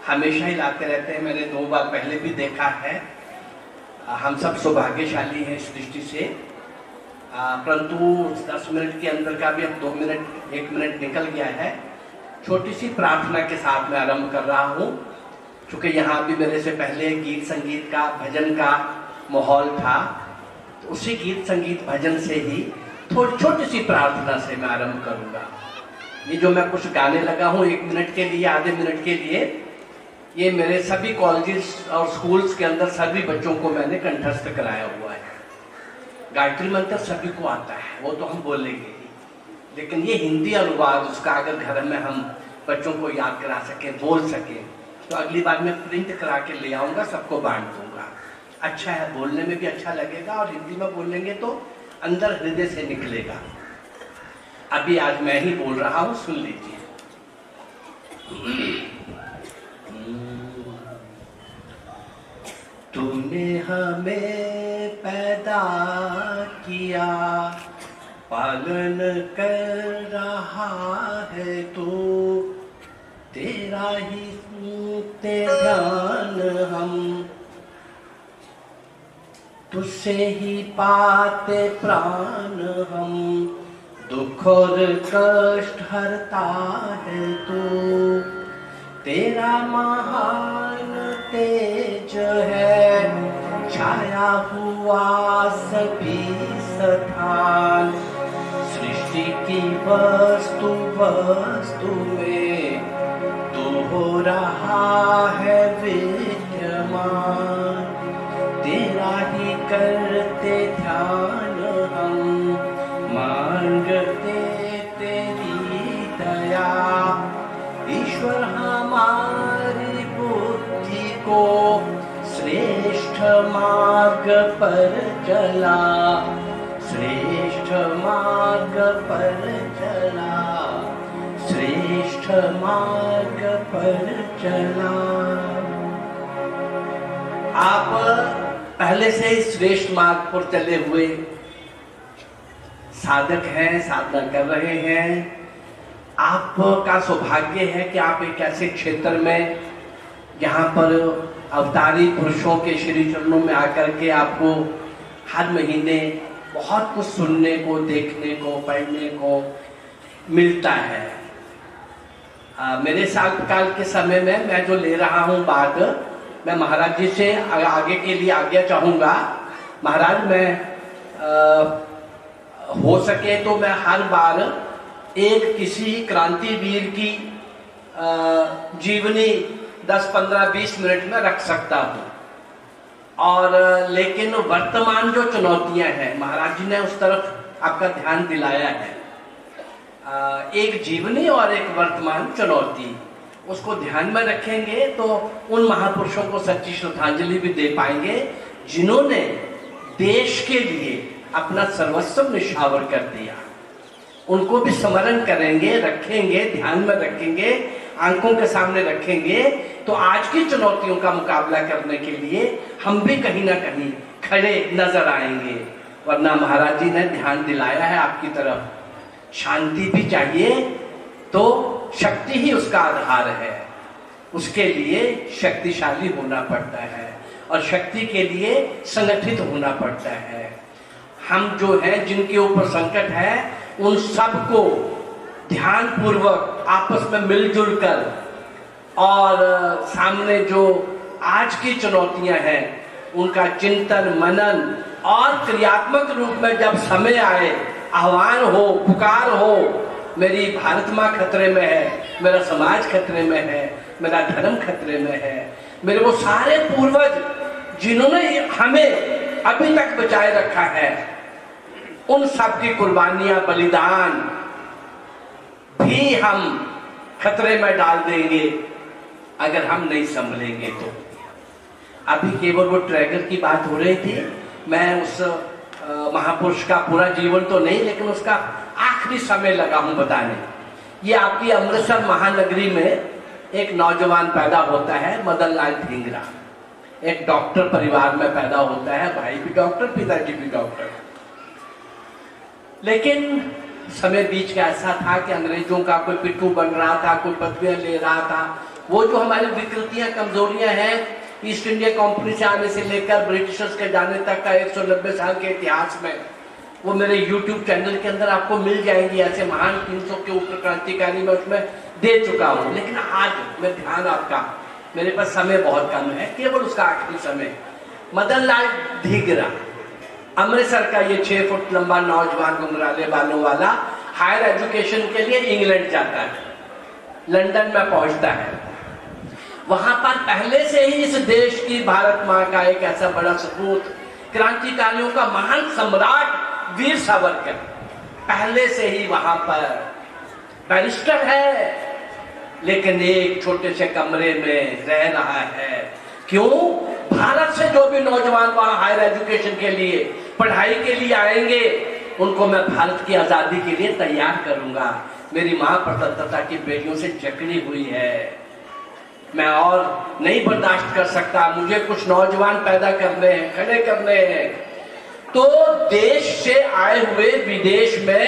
हमेशा ही लाते रहते हैं। मैंने 2 बार पहले भी देखा है। हम सब सौभाग्यशाली हैं इस दृष्टि से। परंतु 10 मिनट के अंदर का भी अब 2 मिनट 1 मिनट निकल गया है। छोटी सी प्रार्थना के साथ मैं आरंभ कर रहा हूँ, क्योंकि यहाँ भी मेरे से पहले गीत संगीत का भजन का माहौल था। तो उसी गीत संगीत भजन से ही थोड़ी छोटी सी प्रार्थना से मैं आरंभ करूँगा। ये जो मैं कुछ गाने लगा हूँ 1 मिनट के लिए, आधे मिनट के लिए, ये मेरे सभी कॉलेजेस और स्कूल्स के अंदर सभी बच्चों को मैंने कंठस्थ कराया हुआ है। गायत्री मंत्र सभी को आता है, वो तो हम बोलेंगे ही, लेकिन ये हिंदी अनुवाद उसका अगर घर में हम बच्चों को याद करा सकें, बोल सकें, तो अगली बार मैं प्रिंट करा के ले आऊँगा, सबको बांट दूंगा। अच्छा है, बोलने में भी अच्छा लगेगा और हिंदी में बोलेंगे तो अंदर हृदय से निकलेगा। अभी आज मैं ही बोल रहा हूँ, सुन लीजिए। तूने हमें पैदा किया, पालन कर रहा है तू, तेरा ही सुनते ध्यान हम, तुझसे ही पाते प्राण हम, दुख और कष्ट हरता है तू, तेरा महान तेज है, छाया हुआ सभी स्थान, सृष्टि की वस्तु वस्तु में तू हो रहा है विद्यमान, तेरा ही करते ध्यान हम, मांगते तेरी दया, ईश्वर हमारी बुद्धि को श्रेष्ठ मार्ग पर चला, श्रेष्ठ मार्ग पर चला, श्रेष्ठ मार्ग पर चला। आप पहले से ही श्रेष्ठ मार्ग पर चले हुए साधक हैं, साधना कर रहे हैं। आपका सौभाग्य है कि आप एक ऐसे क्षेत्र में, यहाँ पर अवतारी पुरुषों के श्री चरणों में आकर के आपको हर महीने बहुत कुछ सुनने को, देखने को, पढ़ने को मिलता है। मेरे साल के समय में मैं जो ले रहा हूँ बात, मैं महाराज जी से आगे के लिए आज्ञा चाहूँगा। महाराज, मैं हो सके तो मैं हर बार एक किसी क्रांतिवीर की जीवनी 10, 15, 20 मिनट में रख सकता हूँ, और लेकिन वर्तमान जो चुनौतियां हैं, महाराज जी ने उस तरफ आपका ध्यान दिलाया है। एक जीवनी और एक वर्तमान चुनौती, उसको ध्यान में रखेंगे तो उन महापुरुषों को सच्ची श्रद्धांजलि भी दे पाएंगे जिन्होंने देश के लिए अपना सर्वस्व निछावर कर दिया। उनको भी स्मरण करेंगे, रखेंगे, ध्यान में रखेंगे, आंखों के सामने रखेंगे, तो आज की चुनौतियों का मुकाबला करने के लिए हम भी कहीं ना कहीं खड़े नजर आएंगे। वरना महाराज जी ने ध्यान दिलाया है आपकी तरफ, शांति भी चाहिए तो शक्ति ही उसका आधार है। उसके लिए शक्तिशाली होना पड़ता है और शक्ति के लिए संगठित होना पड़ता है। हम जो है, जिनके ऊपर संकट है, उन सबको ध्यान पूर्वक आपस में मिलजुल कर, और सामने जो आज की चुनौतियां हैं उनका चिंतन मनन और क्रियात्मक रूप में जब समय आए, आह्वान हो, पुकार हो, मेरी भारत माँ खतरे में है, मेरा समाज खतरे में है, मेरा धर्म खतरे में है, मेरे वो सारे पूर्वज जिन्होंने हमें अभी तक बचाए रखा है, उन सब की कुर्बानियां, बलिदान भी हम खतरे में डाल देंगे अगर हम नहीं संभलेंगे तो। अभी केवल वो ट्रैगर की बात हो रही थी। मैं उस महापुरुष का पूरा जीवन तो नहीं, लेकिन उसका आखिरी समय लगा हूं बताने। ये आपकी अमृतसर महानगरी में एक नौजवान पैदा होता है, मदन लाल ढींगरा। एक डॉक्टर परिवार में पैदा होता है, भाई भी डॉक्टर, पिताजी भी डॉक्टर। लेकिन समय बीच का ऐसा था कि अंग्रेजों का कोई पिट्ठू बन रहा था, कोई पदवियां ले रहा था, वो जो हमारी विकृतियां, कमजोरियां हैं, ईस्ट इंडिया कंपनी से आने से लेकर ब्रिटिशर्स के जाने तक का 190 साल के इतिहास में, वो मेरे YouTube चैनल के अंदर आपको मिल जाएंगी। ऐसे महान 300 के ऊपर क्रांतिकारी मैं उसमें दे चुका हूँ। लेकिन आज मैं ध्यान आपका, मेरे पास समय बहुत कम है, केवल उसका आखिरी समय। मदन लाल ढींगरा, अमृतसर का ये 6 फुट लंबा नौजवान घुंघराले बालों वाला हायर एजुकेशन के लिए इंग्लैंड जाता है, लंदन में पहुंचता है। वहां पर पहले से ही इस देश की भारत मां का एक ऐसा बड़ा सपूत, क्रांतिकारियों का महान सम्राट वीर सावरकर पहले से ही वहां पर बैरिस्टर है, लेकिन एक छोटे से कमरे में रह रहा है। क्यों? भारत से जो भी नौजवान वहां हायर एजुकेशन के लिए, पढ़ाई के लिए आएंगे, उनको मैं भारत की आजादी के लिए तैयार करूंगा। मेरी मां स्वतंत्रता की बेटियों से जकड़ी हुई है, मैं और नहीं बर्दाश्त कर सकता। मुझे कुछ नौजवान पैदा करने हैं, खड़े करने हैं। तो देश से आए हुए, विदेश में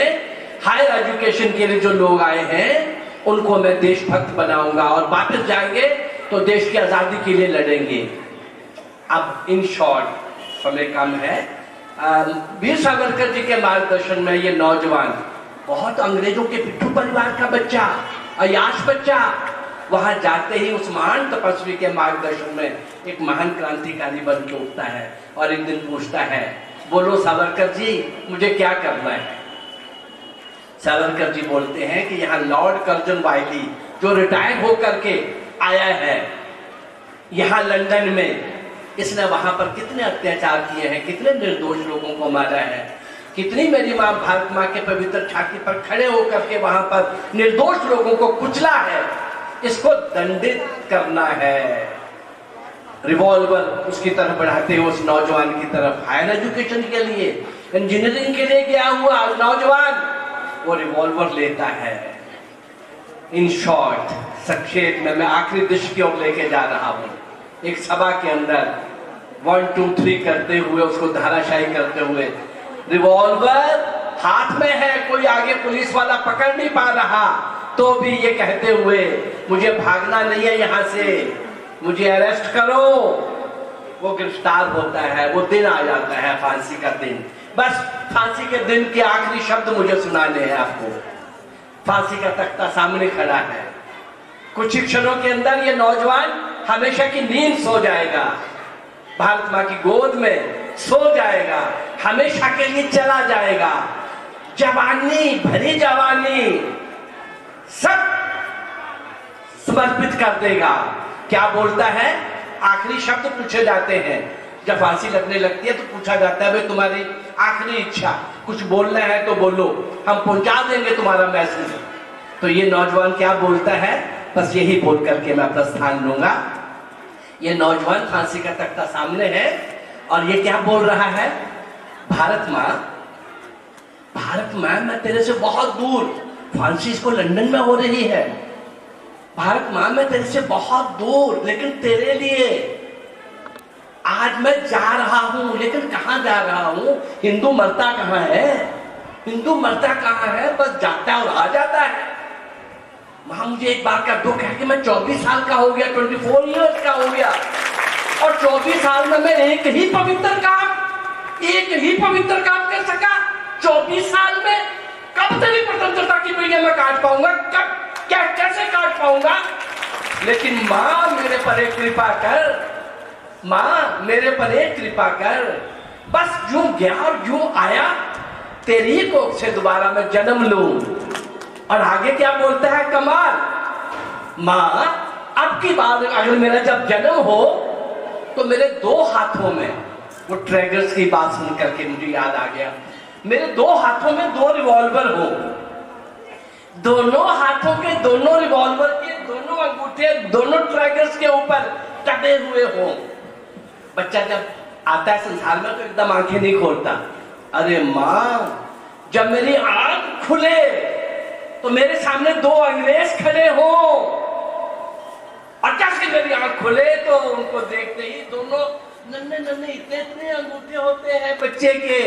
हायर एजुकेशन के लिए जो लोग आए हैं, उनको मैं देशभक्त बनाऊंगा और वापस जाएंगे तो देश की आजादी के लिए लड़ेंगे। अब इन शॉर्ट, समय कम है, वीर सावरकर जी के मार्गदर्शन में ये नौजवान, बहुत अंग्रेजों के पिट्ठू परिवार का बच्चा, अयाश बच्चा, वहां जाते ही उस महान तपस्वी के मार्गदर्शन में एक महान क्रांतिकारी बन के उठता है और एक दिन पूछता है, बोलो सावरकर जी, मुझे क्या करना है? सावरकर जी बोलते हैं कि यहाँ लॉर्ड कर्जन वाइली, जो रिटायर होकर के आया है यहाँ लंदन में, इसने वहां पर कितने अत्याचार किए हैं, कितने निर्दोष लोगों को मारा है, कितनी मेरी माँ भारत माँ के पवित्र छाती पर खड़े होकर के वहां पर निर्दोष लोगों को कुचला है, इसको दंडित करना है। रिवॉल्वर उसकी तरफ बढ़ाते हुए उस नौजवान की तरफ, हायर एजुकेशन के लिए, इंजीनियरिंग के लिए गया हुआ नौजवान, वो रिवॉल्वर लेता है। इन शॉर्ट, संक्षेप में मैं आखिरी दृश्य की ओर लेके जा रहा हूं। एक सभा के अंदर 1 2 3 करते हुए, उसको धाराशाही करते हुए, रिवॉल्वर हाथ में है, कोई आगे पुलिस वाला पकड़ नहीं पा रहा, तो भी ये कहते हुए, मुझे भागना नहीं है यहाँ से, मुझे अरेस्ट करो। वो गिरफ्तार होता है, वो दिन आ जाता है, फांसी का दिन। बस फांसी के दिन के आखिरी शब्द मुझे सुनाने हैं आपको। फांसी का तख्ता सामने खड़ा है, कुछ क्षणों के अंदर ये नौजवान हमेशा की नींद सो जाएगा, भारत माँ की गोद में सो जाएगा, हमेशा के लिए चला जाएगा। जवानी, भरी जवानी सब समर्पित कर देगा। क्या बोलता है? आखिरी शब्द पूछे जाते हैं जब फांसी लगने लगती है, तो पूछा जाता है, भाई तुम्हारी आखिरी इच्छा, कुछ बोलना है तो बोलो, हम पहुंचा देंगे तुम्हारा मैसेज। तो ये नौजवान क्या बोलता है? बस यही बोल करके मैं प्रस्थान लूंगा। ये नौजवान फांसी का तख्ता सामने है और ये क्या बोल रहा है? भारत माँ, भारत माँ, मैं तेरे से बहुत दूर, फांसी इसको लंदन में हो रही है, भारत माँ मैं तेरे से बहुत दूर, लेकिन तेरे लिए आज मैं जा रहा हूं। लेकिन कहां जा रहा हूं? हिंदू मरता कहां है? हिंदू मरता कहां है? बस जाता है और आ जाता है। वहां मुझे एक बात का दुख है कि मैं 24 साल का हो गया, 24 ईयर्स का हो गया, और 24 साल में मैं एक ही पवित्र काम कर सका। 24 साल में कब तेरी स्वतंत्रता की मीडिया में काट पाऊंगा? कब, क्या, कैसे काट पाऊंगा? लेकिन माँ मेरे पर एक कृपा कर, माँ मेरे पर एक कृपा कर। बस यूं गया और यूं आया, तेरी कोख से दोबारा मैं जन्म लूं। और आगे क्या बोलता है? कमाल, माँ अब की बात, अगर मेरा जब जन्म हो तो मेरे 2 हाथों में, वो ट्रैगर्स की बात सुन करके मुझे याद आ गया, मेरे 2 हाथों में 2 रिवॉल्वर हो, दोनों हाथों के दोनों रिवॉल्वर के दोनों अंगूठे दोनों ट्रैगर्स के ऊपर टपे हुए हो। बच्चा जब आता है संसार में तो एकदम आंखें नहीं खोलता। अरे माँ, जब मेरी आंख खुले तो मेरे सामने 2 अंग्रेज खड़े हो, और जैसे मेरी आंख खुले तो उनको देखते ही दोनों नन्हे नन्हे इतने अंगूठे होते हैं बच्चे के।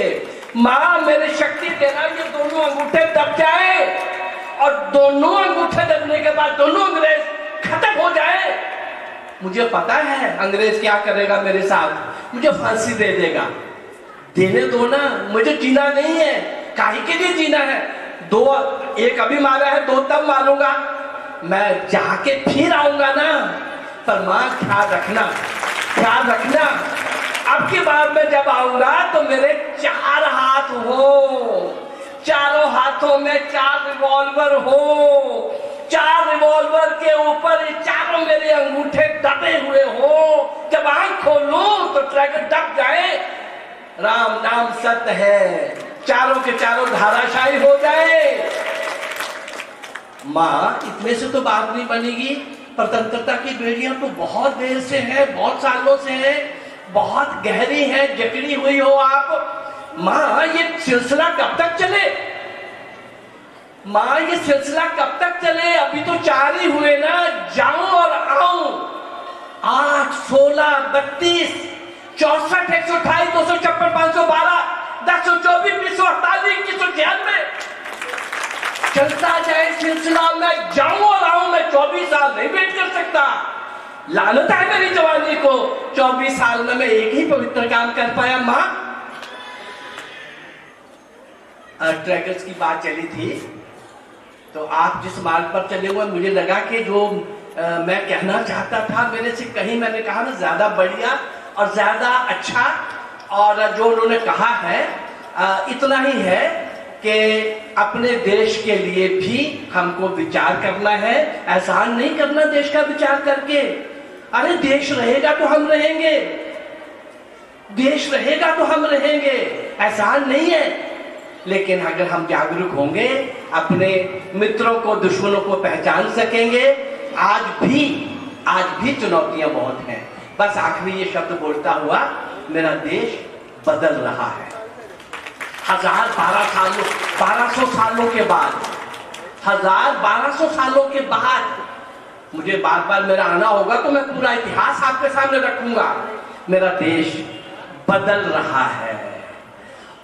माँ मेरे शक्ति देना, ये दोनों अंगूठे दब जाए, और दोनों अंगूठे दबने के बाद दोनों अंग्रेज खत्म हो जाए। मुझे पता है अंग्रेज क्या करेगा मेरे साथ, मुझे फांसी दे देगा। देने दो ना, मुझे जीना नहीं है। काहे के लिए जीना है? दो, एक अभी मारा है, दो तब मारूंगा। मैं जाके फिर आऊंगा ना। पर मां ख्याल रखना, ख्याल रखना, अब की बार मैं जब आऊंगा तो मेरे 4 हाथ हो, चारों हाथों में 4 रिवॉल्वर हो, 4 रिवॉल्वर के ऊपर ये चारों मेरे अंगूठे दबे हुए हो। जब आंख खोलूं तो ट्रैगर दब जाए। राम नाम सत्य है, चारों के चारों धाराशायी हो जाए। मां, इतने से तो बात नहीं बनेगी। स्वतंत्रता की बेड़ियां तो बहुत देर से है, बहुत सालों से है, बहुत गहरी है, जकड़ी हुई हो आप। मां, ये सिलसिला कब तक चले? मां, ये सिलसिला कब तक चले? अभी तो 4 ही हुए ना। जाऊं और आऊं। 8, 16, 32, 64, 128, 256, 512, 1024, 248, 2196 चलता जाए सिलसिला। मैं जाऊं और आऊं, मैं 24 साल नहीं वेट कर सकता। लानत है मेरी जवानी को। 24 साल में मैं एक ही पवित्र काम कर पाया। मां, ट्रैकर्स की बात चली थी, तो आप जिस मार्ग पर चले हुए, मुझे लगा कि जो मैं कहना चाहता था मेरे से कहीं, मैंने कहा ना, ज्यादा बढ़िया और ज्यादा अच्छा। और जो उन्होंने कहा है इतना ही है कि अपने देश के लिए भी हमको विचार करना है। एहसान नहीं करना देश का विचार करके। अरे देश रहेगा तो हम रहेंगे, देश रहेगा तो हम रहेंगे, एहसान नहीं है। लेकिन अगर हम जागरूक होंगे, अपने मित्रों को, दुश्मनों को पहचान सकेंगे। आज भी चुनौतियां बहुत हैं। बस आखिरी ये शब्द बोलता हुआ, मेरा देश बदल रहा है। 1200 सालों के बाद, 1200 सालों के बाद मुझे बार बार मेरा आना होगा तो मैं पूरा इतिहास आपके सामने रखूंगा। मेरा देश बदल रहा है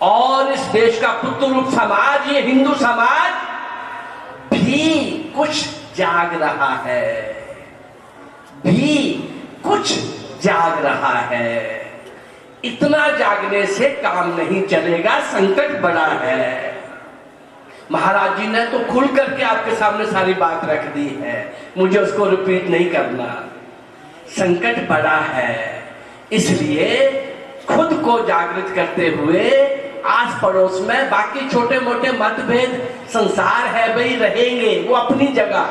और इस देश का पुत्ररूप समाज, ये हिंदू समाज भी कुछ जाग रहा है, जाग रहा है। इतना जागने से काम नहीं चलेगा, संकट बड़ा है। महाराज जी ने तो खुल करके आपके सामने सारी बात रख दी है, मुझे उसको रिपीट नहीं करना। संकट बड़ा है, इसलिए खुद को जागृत करते हुए आस पड़ोस में बाकी छोटे मोटे मतभेद संसार है भाई, रहेंगे वो अपनी जगह,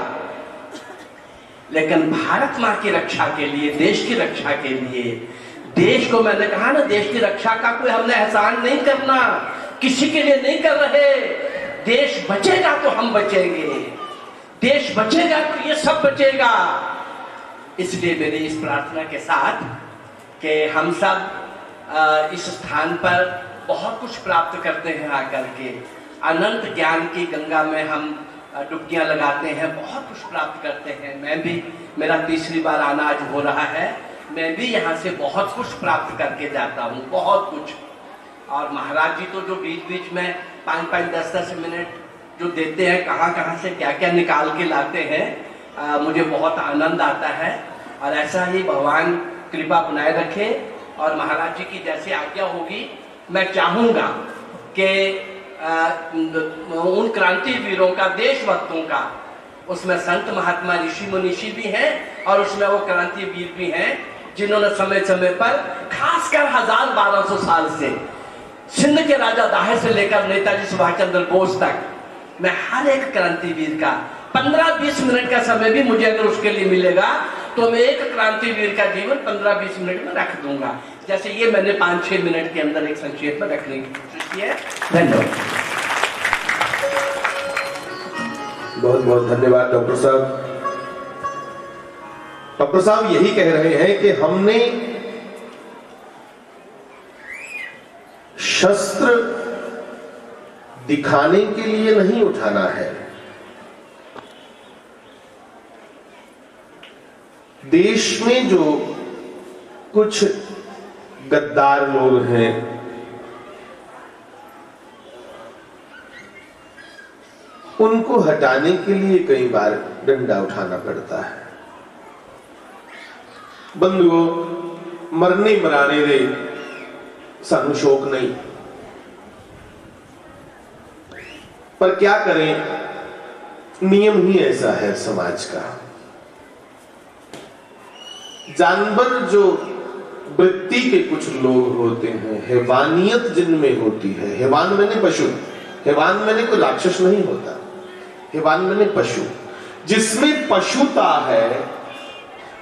लेकिन भारत मां की रक्षा के लिए, देश की रक्षा के लिए, देश को, मैंने कहा ना, देश की रक्षा का कोई हमने एहसान नहीं करना, किसी के लिए नहीं कर रहे। देश बचेगा तो हम बचेंगे, देश बचेगा तो ये सब बचेगा। इसलिए मेरी इस प्रार्थना के साथ कि हम सब इस स्थान पर बहुत कुछ प्राप्त करते हैं आकर के, अनंत ज्ञान की गंगा में हम डुबकियां लगाते हैं, बहुत कुछ प्राप्त करते हैं। मैं भी, मेरा 3री बार आना आज हो रहा है, मैं भी यहाँ से बहुत कुछ प्राप्त करके जाता हूँ, बहुत कुछ। और महाराज जी तो जो बीच बीच में 5-5, 10-10 मिनट जो देते हैं, कहाँ से क्या क्या निकाल के लाते हैं, मुझे बहुत आनंद आता है। और ऐसा ही भगवान कृपा बनाए रखे और महाराज जी की जैसी आज्ञा होगी, मैं चाहूँगा कि उन क्रांति वीरों का, देशभक्तों का, उसमें संत महात्मा ऋषि मुनीषी भी हैं और उसमें वो क्रांति वीर भी हैं जिन्होंने समय समय पर, खासकर 1200 साल से, सिंध के राजा दाहे से लेकर नेताजी सुभाष चंद्र बोस तक, मैं हर एक क्रांतिवीर का 15-20 मिनट का समय भी मुझे अगर उसके लिए मिलेगा तो मैं एक क्रांतिवीर का जीवन 15-20 मिनट में रख दूंगा। जैसे ये मैंने 5-6 मिनट के अंदर एक संक्षेप में रखने की कोशिश की है। धन्यवाद। बहुत बहुत धन्यवाद डॉक्टर साहब। डॉक्टर साहब यही कह रहे हैं कि हमने शस्त्र दिखाने के लिए नहीं उठाना है, देश में जो कुछ गद्दार लोग हैं, उनको हटाने के लिए कई बार डंडा उठाना पड़ता है। बंधुओं, मरने मराने दे सानू शौक नहीं, पर क्या करें, नियम ही ऐसा है समाज का। जानवर जो वृत्ति के कुछ लोग होते हैं, हैवानियत जिनमें होती है, हैवान मैंने पशु, हैवान मैंने कोई राक्षस नहीं होता, हैवान मैंने पशु, जिसमें पशुता है।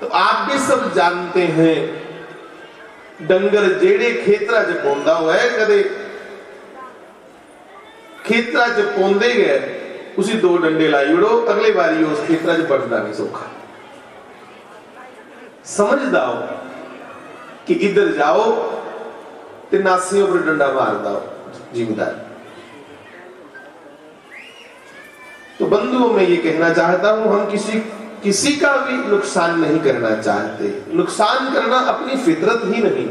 तो आप भी सब जानते हैं, डंगर जेड़े खेतरा च पौंदा हुआ है, कदे खेतरा च पौंदे गए उसी दो डंडे लाई उड़ो, अगले बारी उस खेतरा च बढ़ना नहीं सौखा। समझदा हो कि इधर जाओ ते नासियों पर डंडा मार दो जिम्मेदार। तो बंधुओं, मैं ये कहना चाहता हूं, हम किसी का भी नुकसान नहीं करना चाहते। नुकसान करना अपनी फितरत ही नहीं,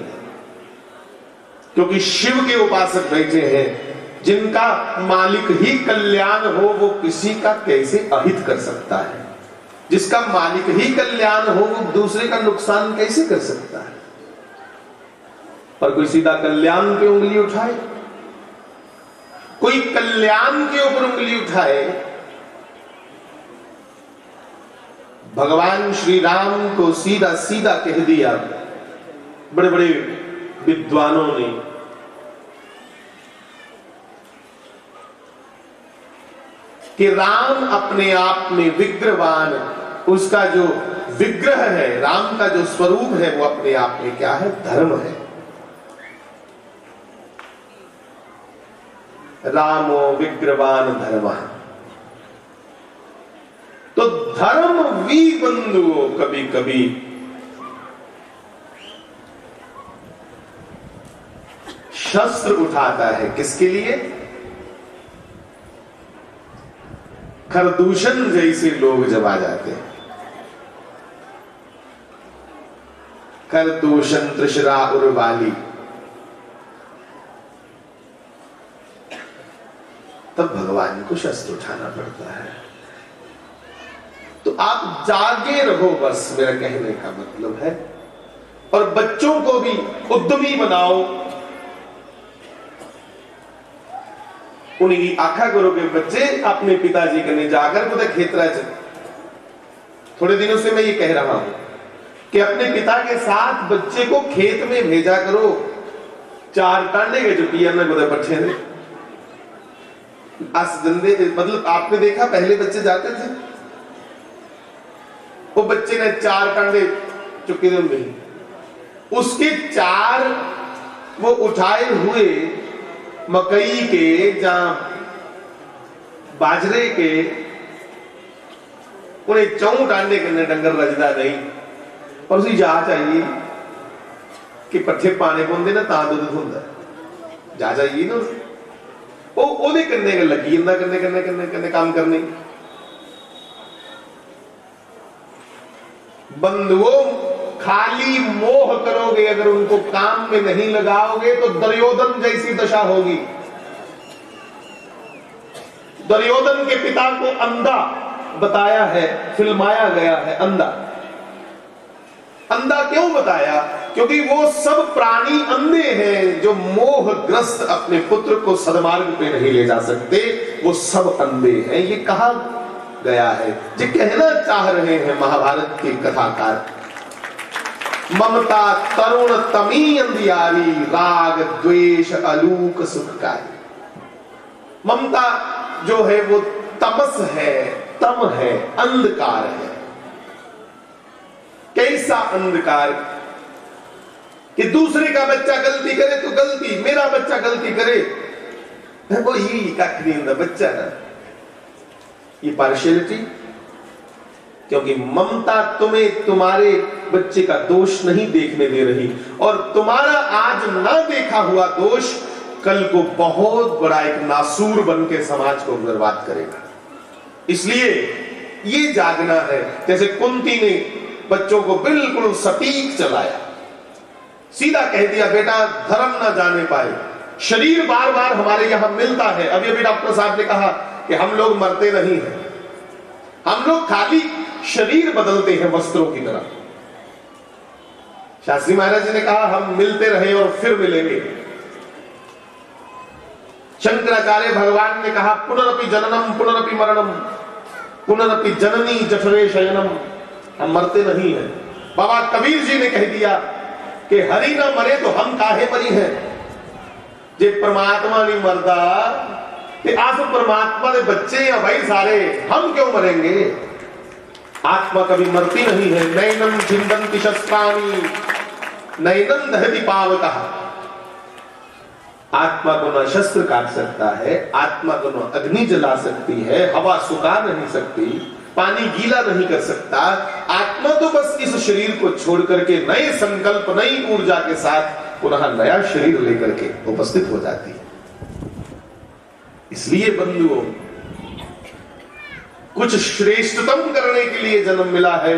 क्योंकि शिव के उपासक बैठे हैं, जिनका मालिक ही कल्याण हो, वो किसी का कैसे अहित कर सकता है? जिसका मालिक ही कल्याण हो, वो दूसरे का नुकसान कैसे कर सकता है? और कोई सीधा कल्याण पे उंगली उठाए, कोई कल्याण के ऊपर उंगली उठाए। भगवान श्री राम को सीधा सीधा कह दिया बड़े बड़े विद्वानों ने कि राम अपने आप में विग्रहवान, उसका जो विग्रह है, राम का जो स्वरूप है, वो अपने आप में क्या है? धर्म है। रामो विग्रहवान धर्म। तो धर्म भी बंधुओं कभी कभी शस्त्र उठाता है। किसके लिए? खरदूषण जैसे लोग जब आ जाते हैं, खरदूषण त्रिशरा उर्वाली, तब भगवान को शस्त्र उठाना पड़ता है। तो आप जागे रहो, बस मेरा कहने का मतलब है। और बच्चों को भी उद्यमी बनाओ, उन्हें आखा करो कि बच्चे अपने पिताजी कने जाकर खुद खेतरा च। थोड़े दिनों से मैं ये कह रहा हूं कि अपने पिता के साथ बच्चे को खेत में भेजा करो। 4 टांडे के जो पियर में गुदे पट्टे ने आस जंदे, मतलब आपने देखा पहले बच्चे जाते थे, वो बच्चे ने 4 टांडे चुके होंगे, उसके 4 वो उठाए हुए मकई के या बाजरे के, उन्हें 4 टांडे करने डंगर रजदा नहीं। पर उसी जा चाहिए कि पट्ठे पाने पौंदे ना तां दुध हुंदा, जा चाहिए ना वो ओदे करने के लगी जंदा, करने काम करने। बंधुओं, खाली मोह करोगे, अगर उनको काम में नहीं लगाओगे तो दुर्योधन जैसी दशा होगी। दुर्योधन के पिता को अंधा बताया है, फिल्माया गया है अंधा। अंधा क्यों बताया? क्योंकि वो सब प्राणी अंधे हैं जो मोहग्रस्त अपने पुत्र को सदमार्ग पे नहीं ले जा सकते, वो सब अंधे हैं। ये कहा गया है, जो कहना चाह रहे हैं महाभारत के कथाकार। ममता तरुण तमी अंधियारी, राग द्वेष अलूक सुखकारी। ममता जो है वो तमस है, तम है, अंधकार है। कैसा अंधकार कि दूसरे का बच्चा गलती करे तो गलती, मेरा बच्चा गलती करे वो ही का बच्चा ना, ये पार्शियलिटी। क्योंकि ममता तुम्हें तुम्हारे बच्चे का दोष नहीं देखने दे रही, और तुम्हारा आज ना देखा हुआ दोष कल को बहुत बड़ा एक नासूर बन के समाज को बर्बाद करेगा। इसलिए ये जागना है। जैसे कुंती ने बच्चों को बिल्कुल सटीक चलाया, सीधा कह दिया बेटा धर्म ना जाने पाए। शरीर बार बार हमारे यहां मिलता है। अभी अभी डॉक्टर साहब ने कहा कि हम लोग मरते नहीं हैं, हम लोग खाली शरीर बदलते हैं वस्त्रों की तरह। शास्त्री महाराज जी ने कहा हम मिलते रहे और फिर मिलेंगे। शंकराचार्य भगवान ने कहा पुनरपि जननम पुनरपि मरणम पुनरपि जननी जठरे शयनम, हम मरते नहीं हैं। बाबा कबीर जी ने कह दिया कि हरि ना मरे तो हम काहे मरी हैं, जे परमात्मा नहीं मरदा ते आस परमात्मा के बच्चे हैं भाई सारे, हम क्यों मरेंगे। आत्मा कभी मरती नहीं है। नैनम छिंदन्ति शस्त्राणि नैनम दहति पावकः, आत्मा को न शस्त्र काट सकता है, आत्मा को न अग्नि जला सकती है, हवा सुखा नहीं सकती, पानी गीला नहीं कर सकता। आत्मा तो बस इस शरीर को छोड़ करके नए संकल्प नई ऊर्जा के साथ पुनः नया शरीर लेकर के उपस्थित हो जाती है। इसलिए बंधुओं, कुछ श्रेष्ठतम करने के लिए जन्म मिला है,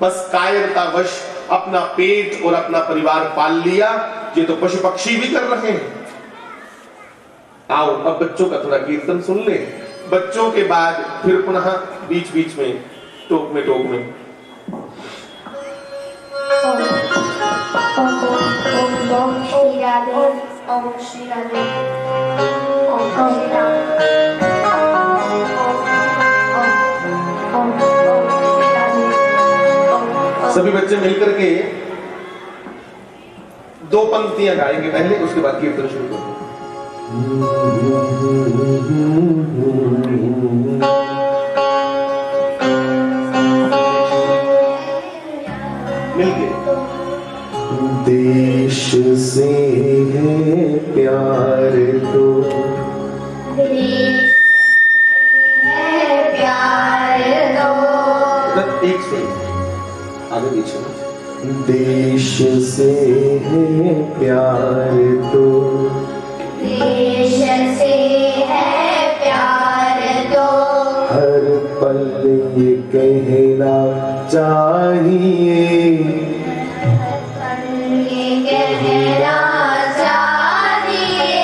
बस कायरतावश अपना पेट और अपना परिवार पाल लिया। ये तो पशु पक्षी भी कर रहे हैं। आओ अब बच्चों का थोड़ा कीर्तन सुन ले, बच्चों के बाद फिर पुनः बीच बीच में टोक में ओम श्री राधे, ओम श्री राधे, ओम श्री राम, ओम श्री राधे। सभी बच्चे मिलकर के 2 पंक्तियां गाएंगे पहले, उसके बाद कीर्तन शुरू करेंगे। मिलके। देश से है प्यार तो, देश है प्यार दो, एक से आगे पीछे। देश से है प्यार तो, देश से है प्यार दो, हर पल ये कहना चाहिए, ये कहना चाहिए,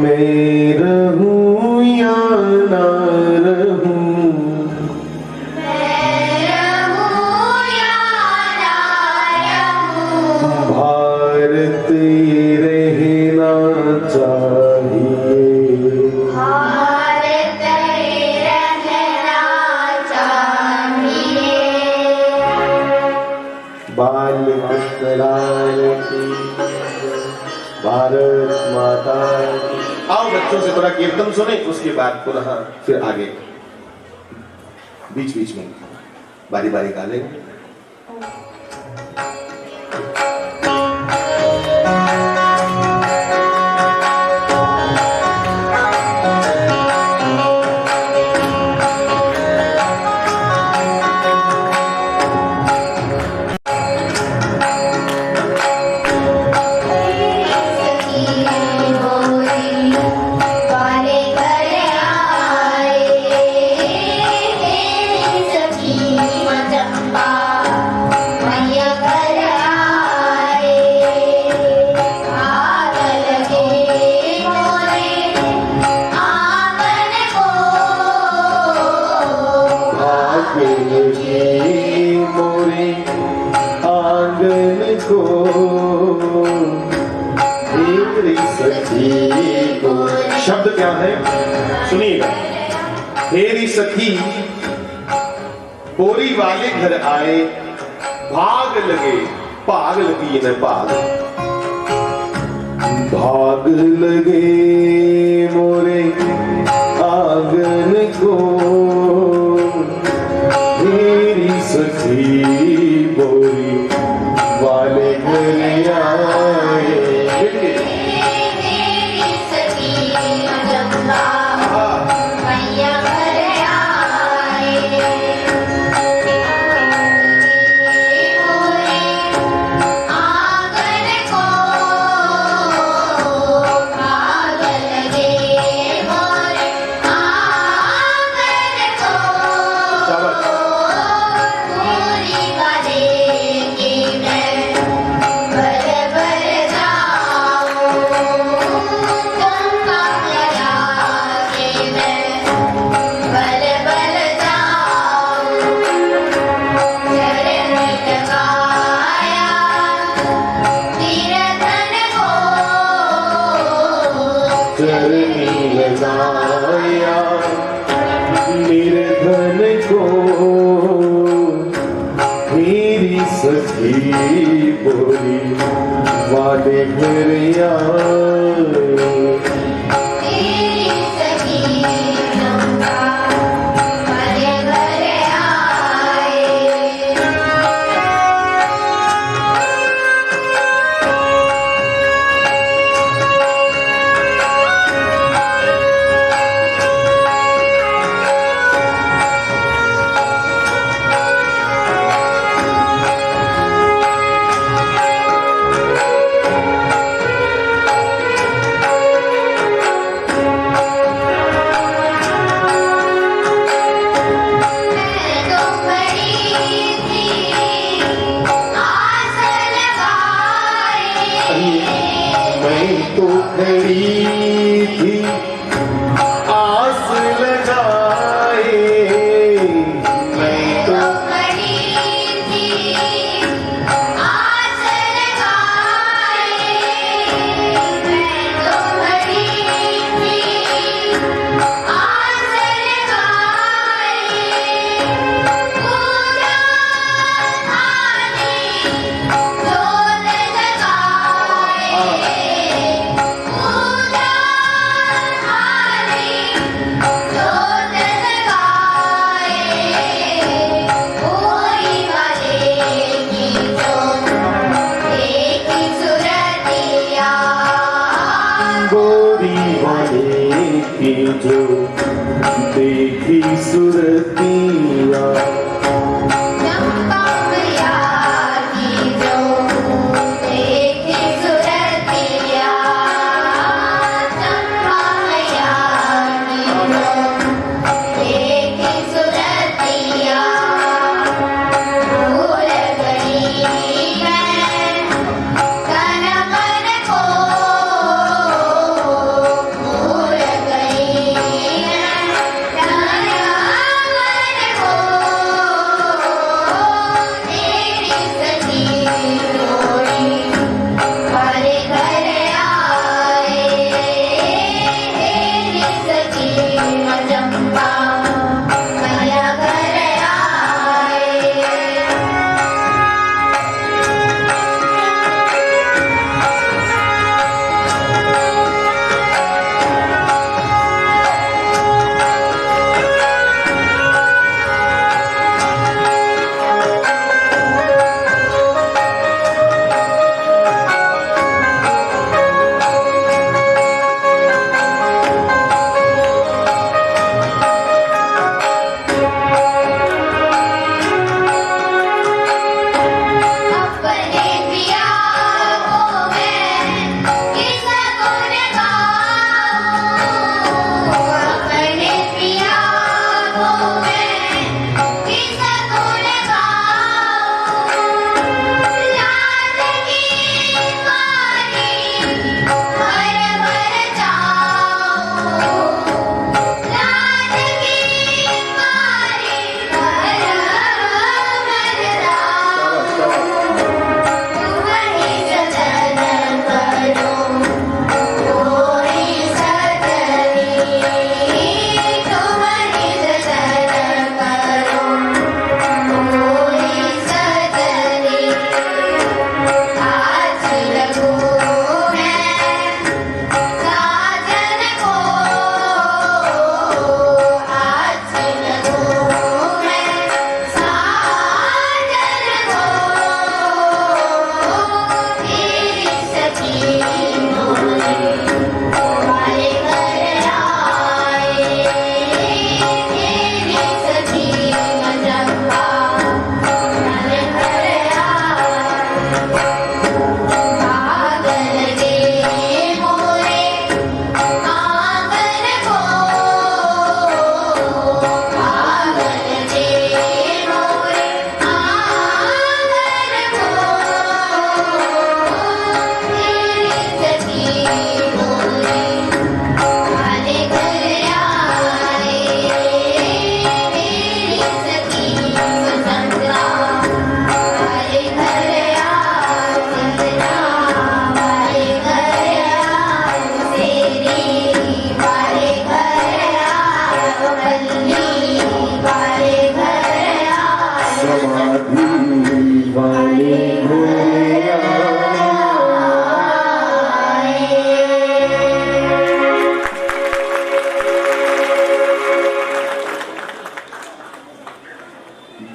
मैं रहूं या ना रहूं, मैं रहूं या ना रहूं, भारत ये रहना चाहिए, भारत रहना चाहिए। बाल कृष्णलाल की, भारत माता की। आओ बच्चों से थोड़ा कीर्तन सुने, उसके बाद पुनः फिर आगे बीच बीच में बारी बारी गा लेंगे। मोरे आंगन को मेरी सखी को। शब्द क्या है सुनिएगा। मेरी सखी बोरी वाले घर आए, भाग लगे, भाग लगी न भाग, भाग लगे मोरे आंगन को, मेरी सखी बोरी वाले घर आए। मेरी सखी जम्बा मैया घर आए, मोरे आंगन को भाग लगे, मोरे आंगन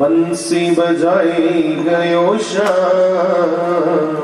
बंसी बजाई गयो श्याम।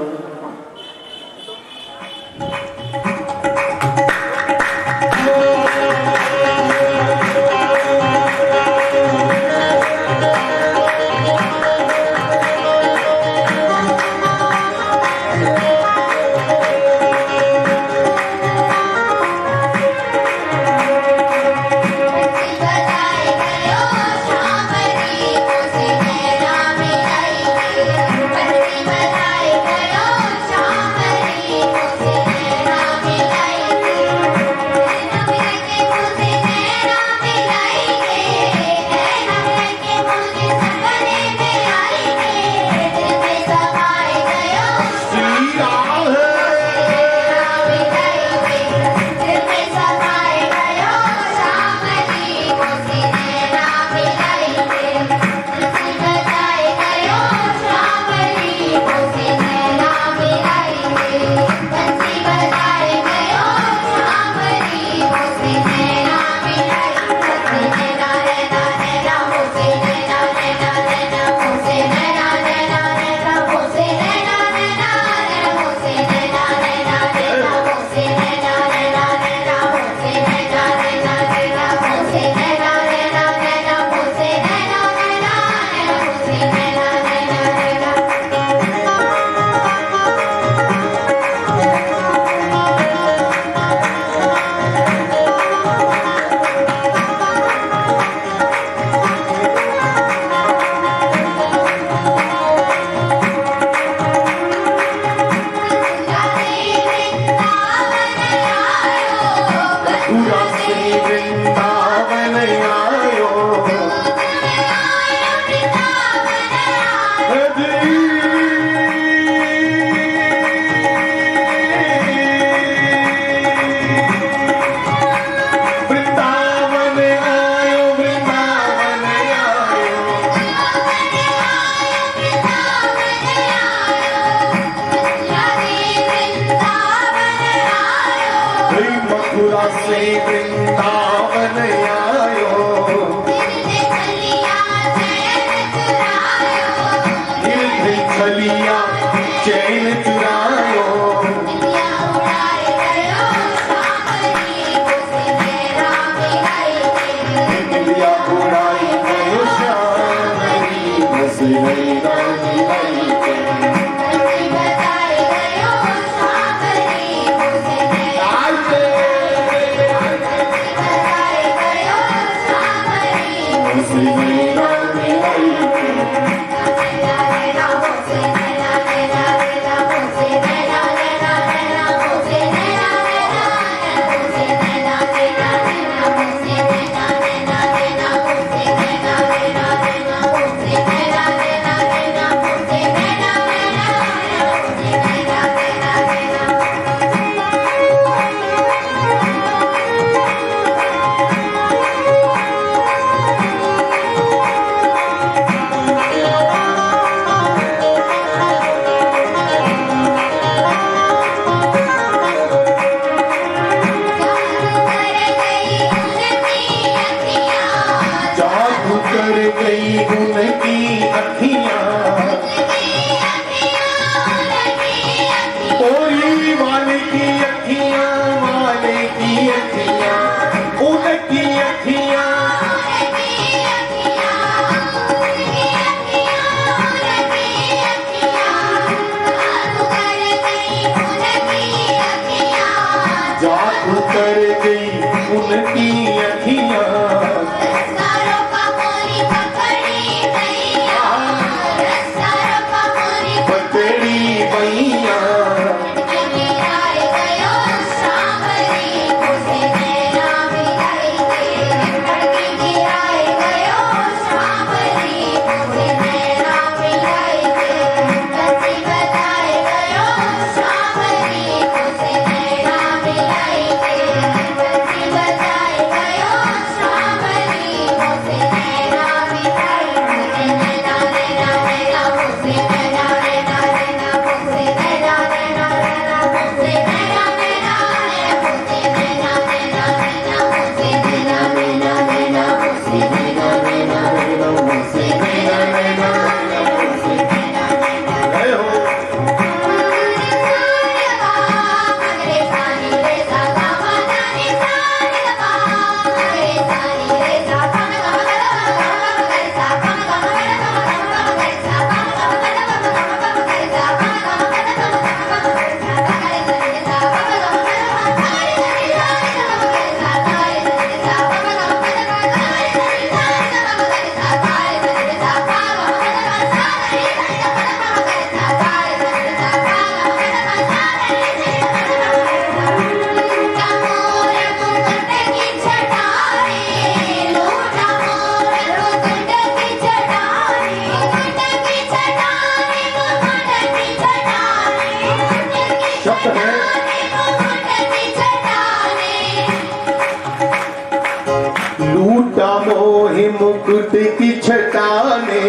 लूटा मोह मुकुट की छटा ने,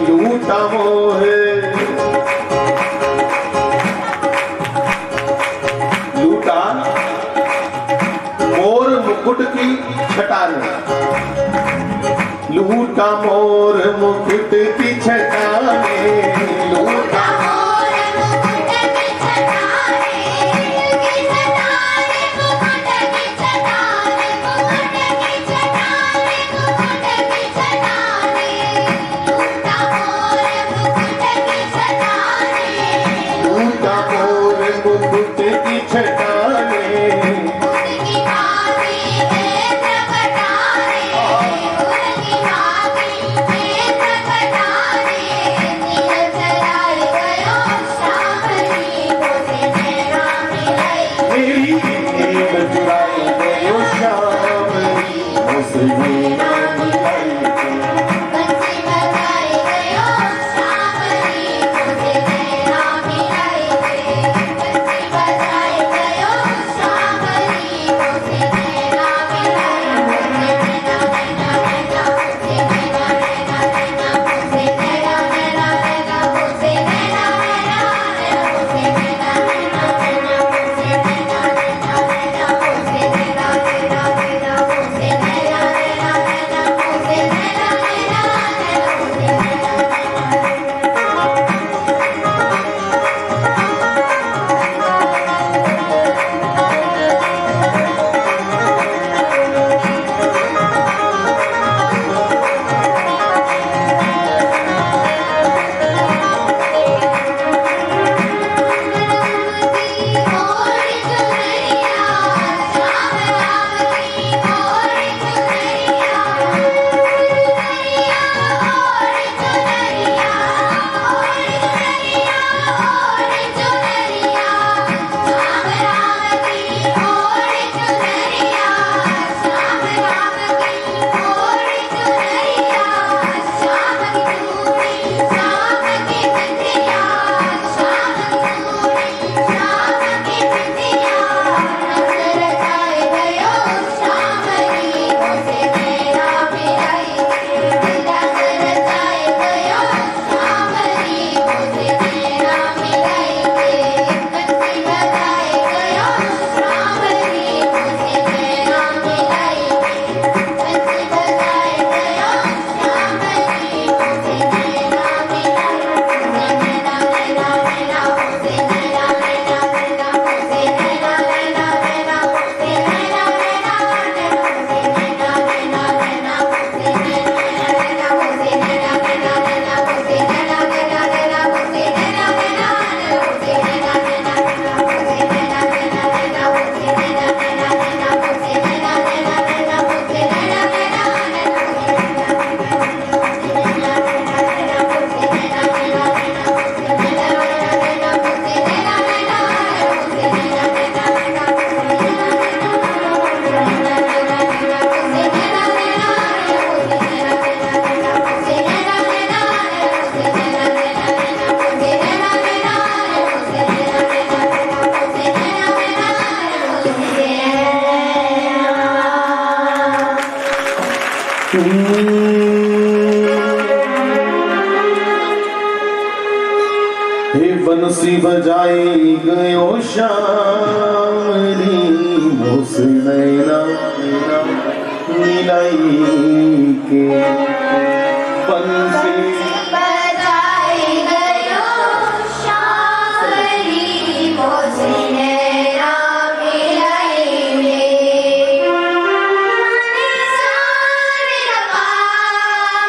लूटा मोह, लूटा मोर मुकुट की छटा ने, लूटा मोर मुकुट की छटा ने, लूटा हे बंसी बजाई गयो श्यामरी मोस नैना मिलाई के बंसी बजाई गयो श्यामरी मोस नैना मिलाई के सारे पा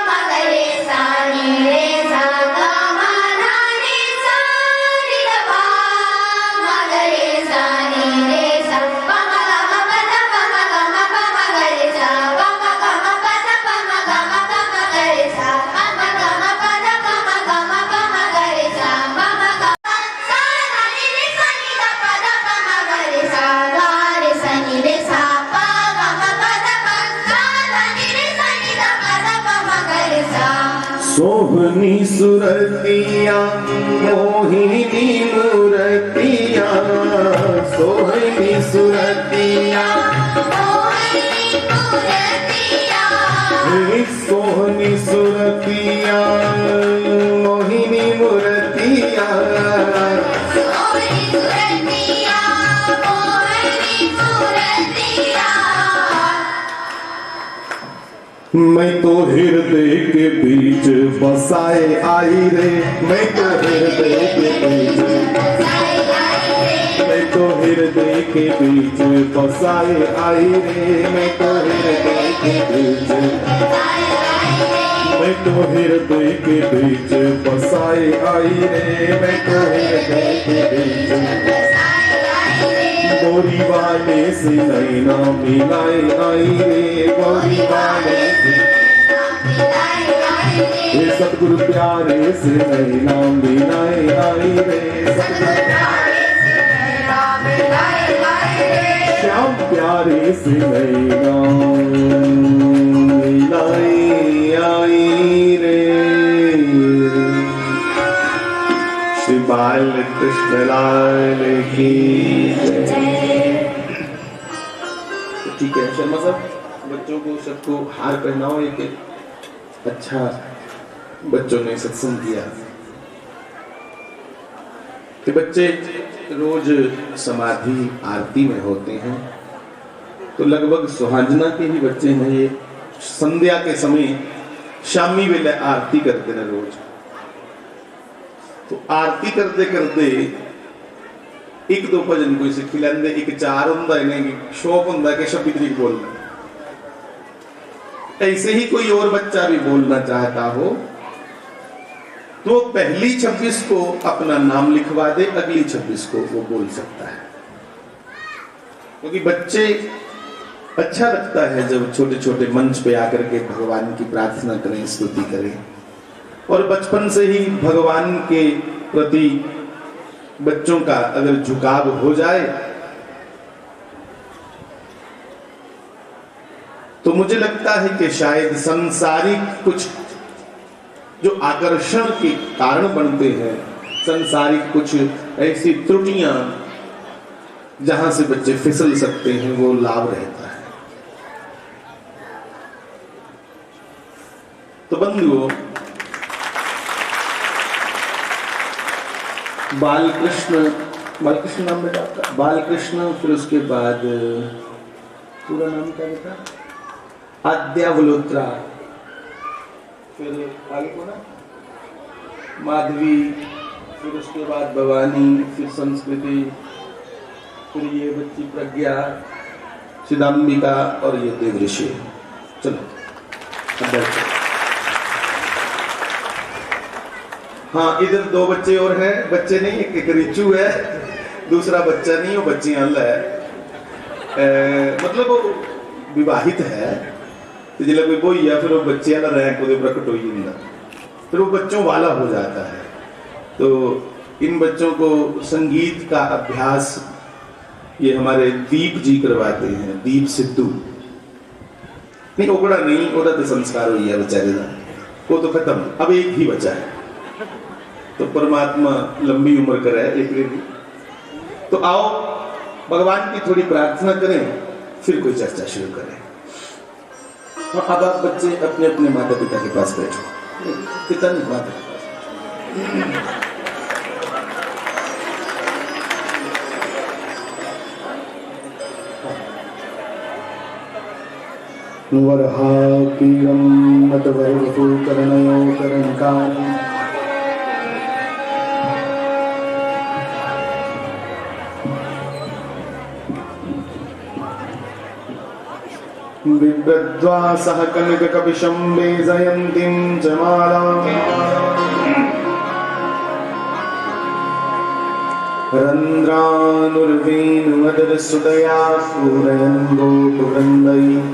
मगरे सानी रे सागा मारानी सारी पा मगरे सानी रे सा पा मगरे सा मगरे सा सोहनी सुरतिया मोहिनी मूर्तिया सोहनी सुरतिया मोहिनी सोहनी सुरतिया मोहिनी मूर्तिया मैं तो हृदय के बीच बसाए आई रे, मैं तो हृदय के बीच, मैं तो हृदय के बीच बसाए आई रे, मैं तो हृदय के बीच, मैं तो हृदय के बीच बसाए आई रे, मैं तो हृदय के बीच गोरी वाले से नैना मिलाए आई रे, गोरी वाले से सतगुरु प्यारे से नैना मिलाए आई रे, श्याम प्यारे से नैना मिलाए आई रे। श्री बाल कृष्ण लाल की ठीक है शर्मा साहब, बच्चों को सबको हार पहनाओ। एक अच्छा बच्चों ने सत्संग किया कि बच्चे रोज समाधि आरती में होते हैं, तो लगभग सुहाजना के ही बच्चे हैं ये। संध्या के समय शामी वेले आरती करते हैं रोज, तो आरती करते करते एक दो भजन कोई सिख लेंदे, एक चार हुंदा इन्हें शौक हुंदा कि 26 तरीक बोलना। ऐसे ही कोई और बच्चा भी बोलना चाहता हो तो पहली 26 को अपना नाम लिखवा दे, अगली 26 को वो बोल सकता है। क्योंकि बच्चे अच्छा लगता है जब छोटे छोटे मंच पे आकर के भगवान की प्रार्थना करें, स्तुति करें, और बचपन से ही भगवान के प्रति बच्चों का अगर झुकाव हो जाए तो मुझे लगता है कि शायद संसारिक कुछ जो आकर्षण के कारण बनते हैं, संसारिक कुछ ऐसी त्रुटियां जहां से बच्चे फिसल सकते हैं, वो लाभ रहता है। तो बंधुओं, बालकृष्ण नाम बेटा आपका, बालकृष्ण, फिर उसके बाद पूरा नाम क्या बेटा? आद्यावलोत्रा, फिर आगे को ना माधवी, फिर उसके बाद भवानी, फिर संस्कृति, फिर ये बच्ची प्रज्ञा, सिद्धांबिका और ये देवऋषि। चलो हाँ, इधर दो बच्चे और हैं, बच्चे नहीं, एक रिचू है, दूसरा बच्चा नहीं, वो बच्ची अल्लाह है, मतलब वो विवाहित है, तो जिला कोई बोई या फिर वो बच्चे वाला रैंक उधर प्रकट हो ही नहीं, फिर वो बच्चों वाला हो जाता है। तो इन बच्चों को संगीत का अभ्यास ये हमारे दीप जी करवाते हैं, दीप सिद्धू। नहीं ओकड़ा नहीं, ओदा तो संस्कार हुई है बेचारे का, वो तो खत्म, अब एक ही बचा है। तो परमात्मा लंबी उम्र करे एक भी। तो आओ भगवान की थोड़ी प्रार्थना करें, फिर कोई चर्चा शुरू करें। अब आप बच्चे अपने अपने माता पिता के पास बैठो, पिता नहीं माता के पास। वरहापीडं मतवरवपु करणयो करणकारि बिभ्रद्वासः कनककपिशं वेजयन्तीं च मालाम् रन्ध्रानुर्वेणुमदरसुदया पूरयन् गोपवृन्दैः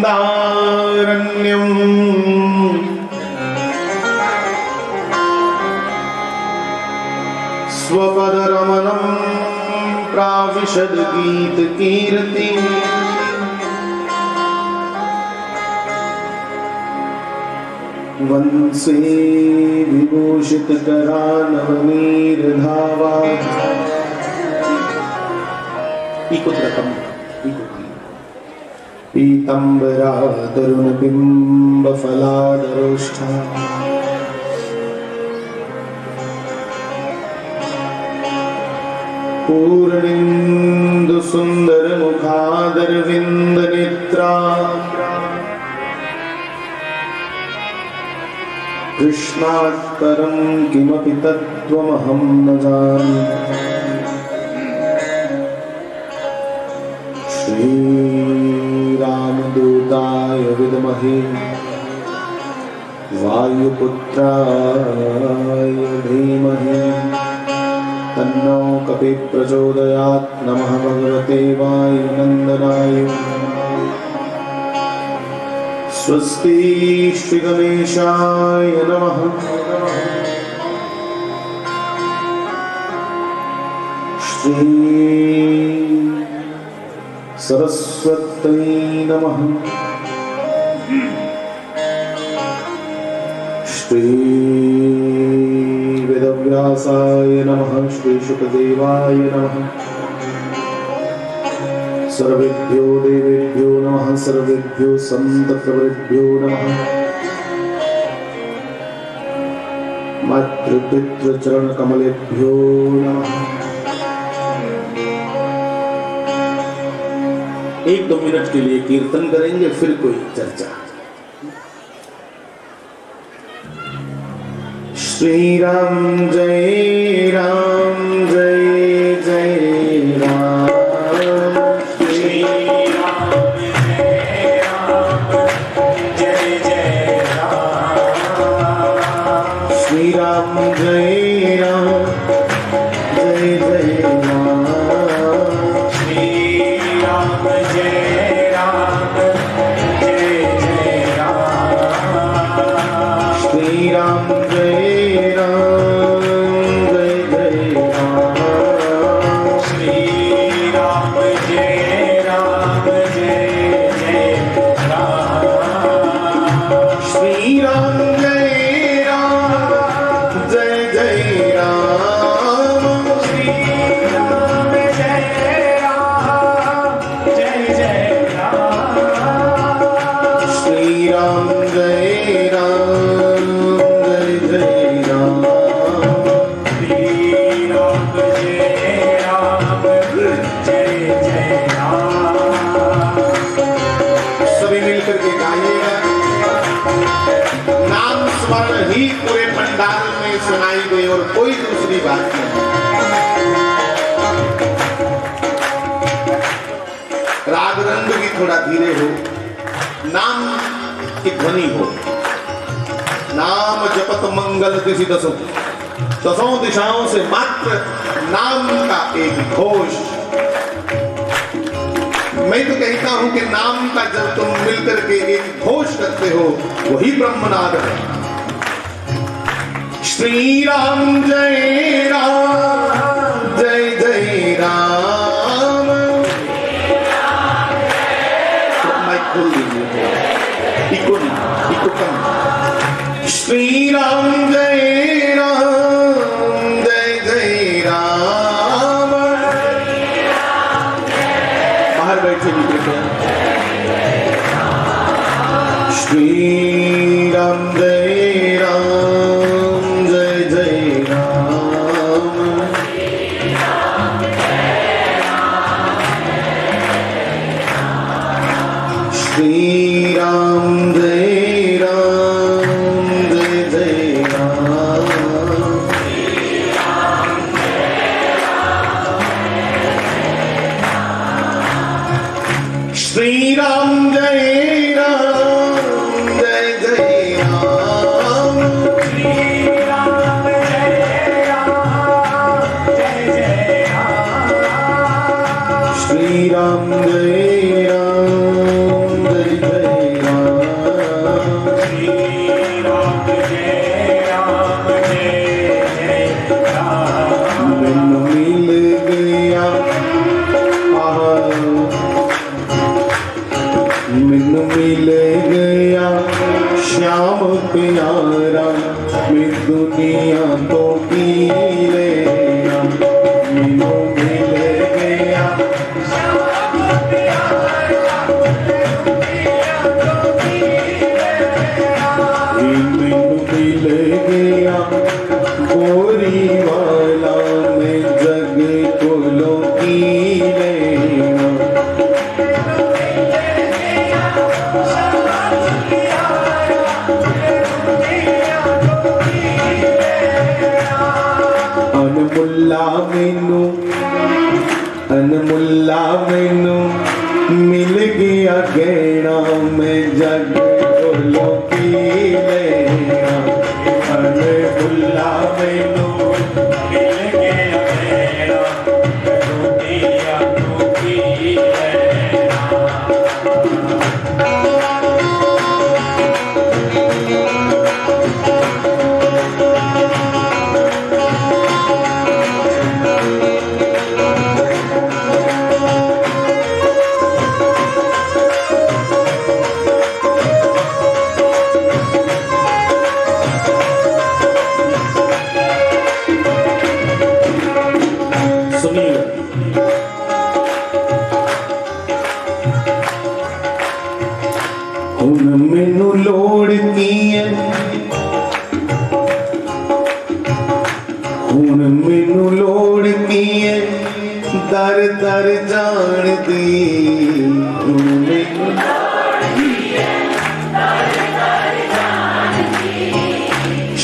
वृन्दारण्यम् स्वपदरमणम् प्राविशद गीत कीर्ति वंशे विभूषित करा नवनीर धावा पीकुद्रकम पीतंबरा तरुण बिंब फलादरोष्ठा पूर्णिंदु सुंदर मुखादरविंद नेत्रा कृष्णात् परं किमपि तत्त्वमहं न जाने। श्रीरामदूताय विद्महे वायुपुत्राय धीमहि तन्नो कपि प्रचोदयात्। नमः भगवते वायुनन्दनाय। स्वस्ति श्री गणेशाय नमः। श्री सरस्वत्यै नमः। श्री वेदव्यासाय नमः। श्री शुकदेवाय नमः। सर्वेभ्यो देवेभ्यो नमः। सर्वेभ्यो संतप्रवृभ्यो नमः। मातृपितृचरणकमलेभ्यो नमः। 1-2 मिनट के लिए कीर्तन करेंगे, फिर कोई चर्चा। श्री राम जय राम जय जय राम। श्री राम जय राम श्री राम जय राम जय जय राम। श्री राम जय राम जय जय राम। श्री राम जय ही पूरे पंडाल में सुनाई गई और कोई दूसरी बात नहीं। राग रंग भी थोड़ा धीरे हो, नाम की ध्वनि हो। नाम जपत मंगल दिशि दसों, दसों दिशाओं से मात्र नाम का एक घोष। मैं तो कहता हूं कि नाम का जब तुम मिलकर के एक घोष करते हो वही ब्रह्मनाद है। श्री राम जय जय राम। मैं खोल दीजिए, इको कम। श्री राम जय जय राम। बाहर बैठे भी कृपया। श्री राम जय प्यारा मैं दुनिया तो पी लेना, मिलो मिल गया। मैनू मिल गया गहना मैं जग कोलों की लेना अरे भुला मैनू मिल गया गहना दुनिया तू की लेना। मैनू लोड़ की है हुण मैनू लोड़ की है दर दर जान दी हुण मैनू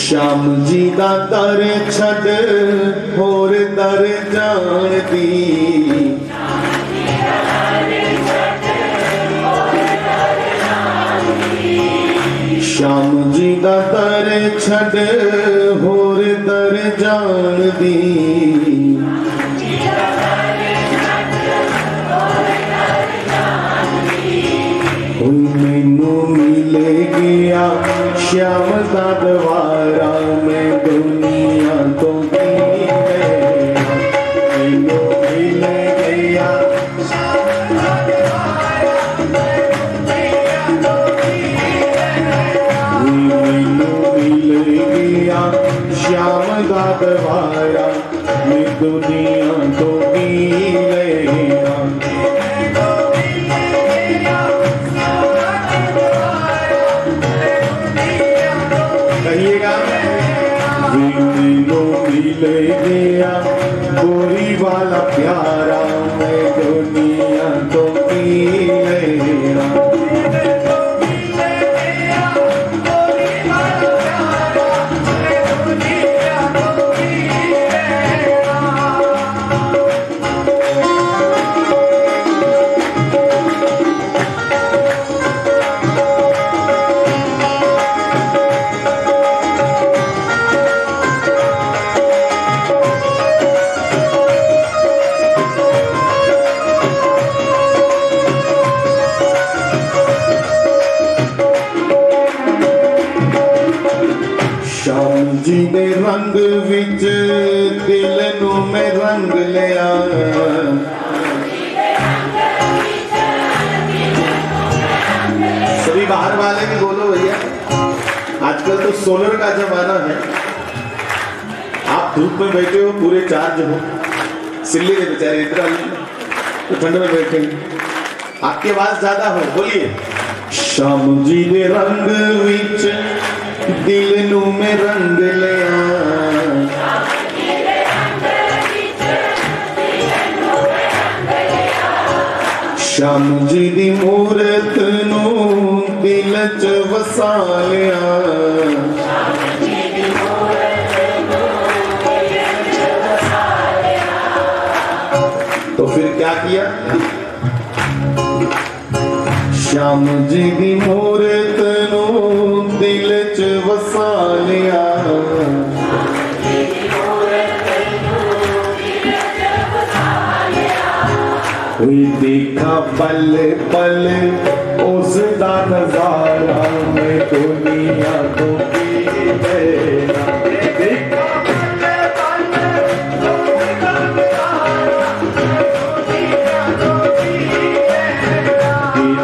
श्याम जी दा दर छड़ होर दर जान दी श्याम जी दा दर छड़ होर दर जान दी मैनू मिले गया श्याम दा दवारा मैं दुनिया तो की लेना मैनू मिले गया श्याम दा दवारा मैं दुनिया तो की लेना। कहिएगा मैनू मिले गया गोरी वाला प्यारा मैं दुनिया तो की लेना। श्याम जी ने रंग विच दिल नू मैं रंग लिया सभी बाहर वाले भी बोलो भैया आजकल तो सोलर का जमाना है आप धूप में बैठे हो पूरे चार्ज हो सिल्ली के बेचारे इतना तो ठंड में बैठे आपकी आवाज ज्यादा हो बोलिए। श्याम जी ने रंग विच दिल नू में रंग लिया श्याम जी दी मूरत नू दिल च वसा लिया तो फिर क्या किया श्याम जी दी मूरत नू दिल च वसा लिया कोई देखा पल पल उसदा नजारा मैं दुनिया को की लेना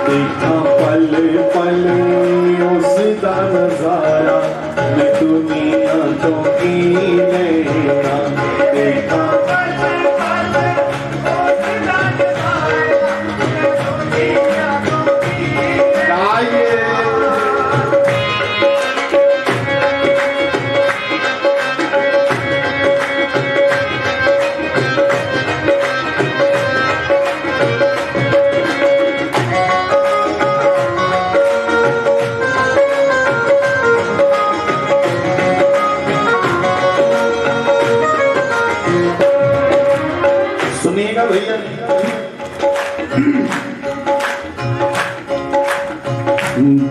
देखा पल पल उसदा नजारा मैं दुनिया तो की लेना देखा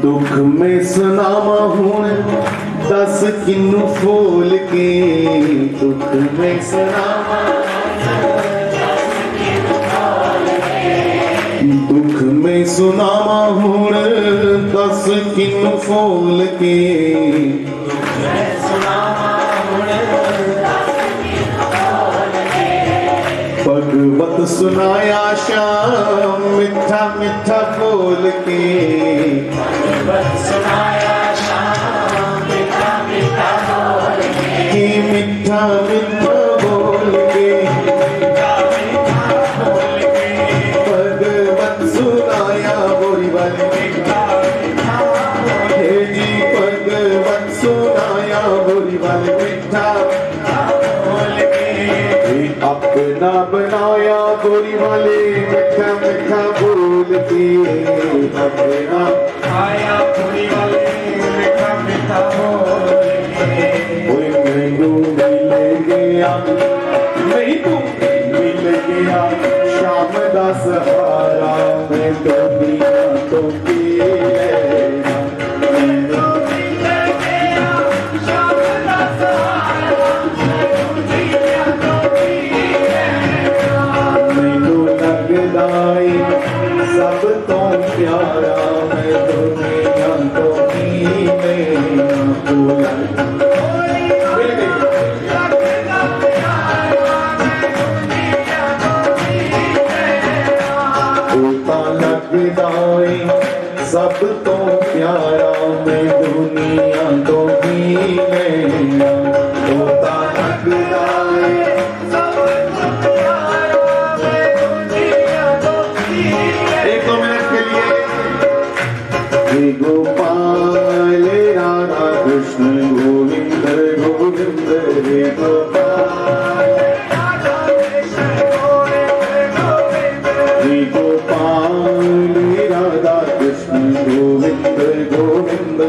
दुख में सुनावा हुण दस किन्नू फोल के, दुख में सुनावा, दुख में सुनावा हुण दस किन्नू फोल के, भगवत सुनाया श्याम मिठा मिठा बोल के, भगवत सुनाया श्याम मिठा मिठा बोल के, मिठा मिठा बोल के, भगवत सुनाया बोरी वाले हे जी, भगवत सुनाया बोरी वाले मिठा बोल के, अपना बनाया गोरी वाले मिठा मिठा बोल के, अपना आया गोरी वाले मिठा मिठा बोल के, कोई मैनू मिल गया, नहीं तू मिल गया शाम दा सहारा, मैं दुनिया तो पी लेना, सब तो प्यारा मैं दुनिया तो पी लेना, होता लगदा सब तो प्यारा मैं दुनिया तो पी लेना, होता लगदा गोपाल राधा कृष्ण गोविंद गोविंद, हे गोपाल हे गोपाल राधा कृष्ण गोविंद गोविंद।